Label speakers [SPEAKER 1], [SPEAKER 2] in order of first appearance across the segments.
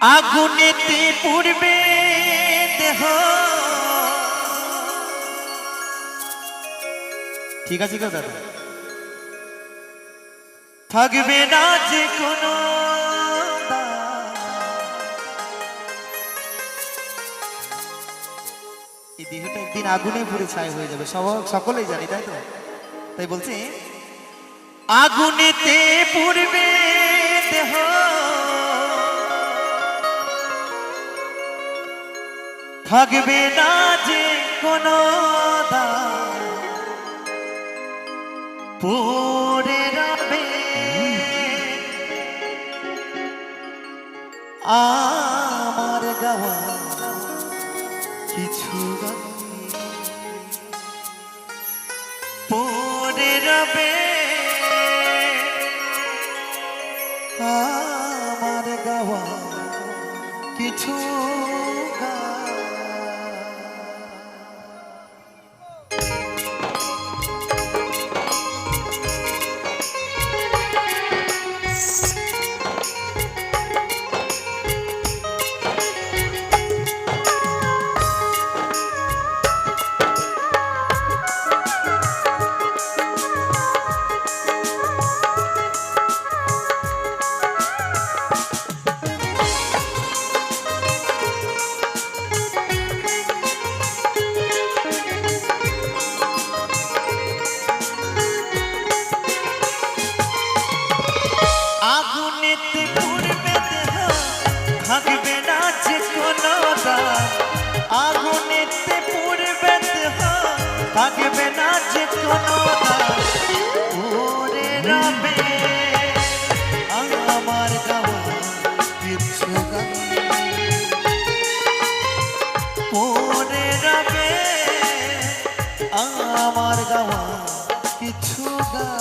[SPEAKER 1] আগুনেতে পুড়বে দেহ। ঠিক আছে কেউ দাদা? থাকবে না যে কোনো এই দেহটা একদিন আগুনে পুড়ে ছাই হয়ে যাবে, সকলেই জানি, তাই তো? তাই বলছি আগুনেতে পুড়বে দেহ, থাকবে না যে কোনো পড়ে রবে আমার গাওয়া কিছু গান, পড়ে রবে আমার গাওয়া কিছু গান। আগুনেতে পুড়বে দেহ, থাকবে না যে কোনো দাগ। আগুনেতে পুড়বে দেহ, থাকবে না যে কোনো দাগ। পড়ে রবে আমার গাওয়া কিছু গান, পড়ে রবে আমার গাওয়া কিছু গান।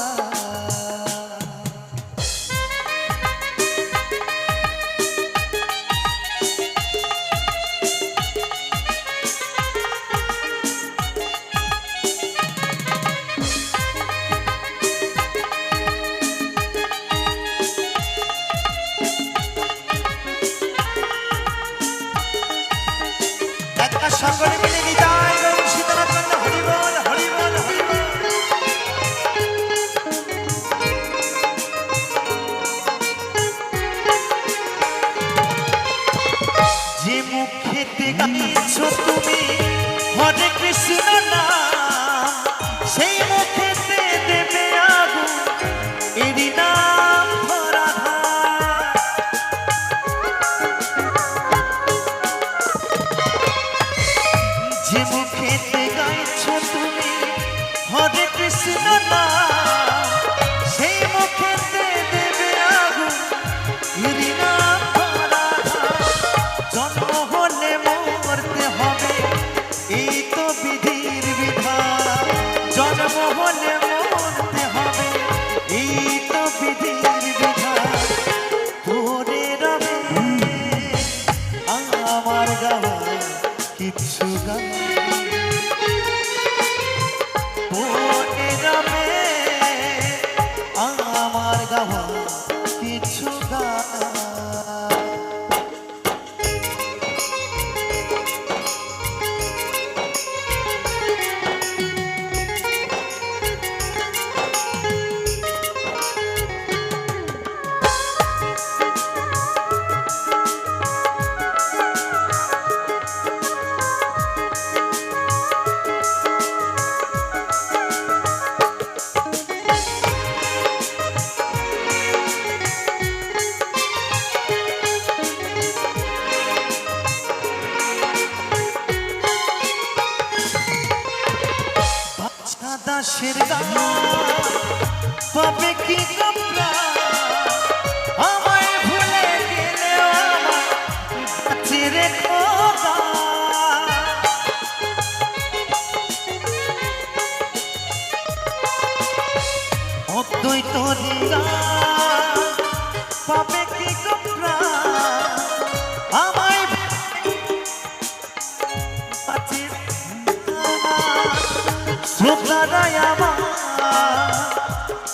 [SPEAKER 1] সকলে মিলে নিতাই গৌর সীতানাথ জন্য হরি বল হরি বল হরি বল। যে মুখেতে গাইছো তুমি হরে কৃষ্ণ নাম, সেই মুখেতে দেবে আগুন এরি নাম ধরা ধার। যে মুখেতে গাইছো তুমি হরে কৃষ্ণ নাম, সেই মুখেতে দেবে আগুন এরি নাম ধরা ধার। জন্ম হলে মরতে হবে এই তো বিধির বিধান, জন্ম হলে মরতে হবে এই তো বিধির বিধান। পড়ে রবে আমার গাওয়া কিছু গান, পড়ে রবে আমার গাওয়া কিছু গান। দাসের গান পাবে কি গোপরা, আমায় ভুলে গেলে আমার বাঁচে রেখো গান। অদ্বৈত গান পাবে কি গোপরা, আমায় বাঁচে শ্রদ্ধারায় আমার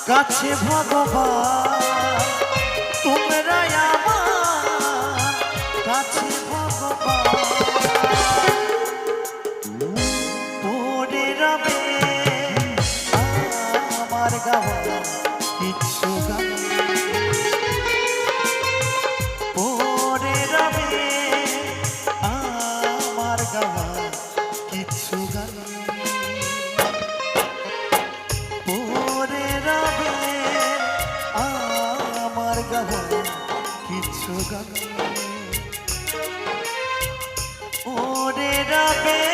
[SPEAKER 1] কাছে ভগবান, তোমরা আমার আছে ভগবান পড়ে রবে আমার গাওয়া কিছু গান পড়ে রবে আমার গাওয়া কিছু গান পড়ে রবে আমার গাওয়া কিছু গান পড়ে রবে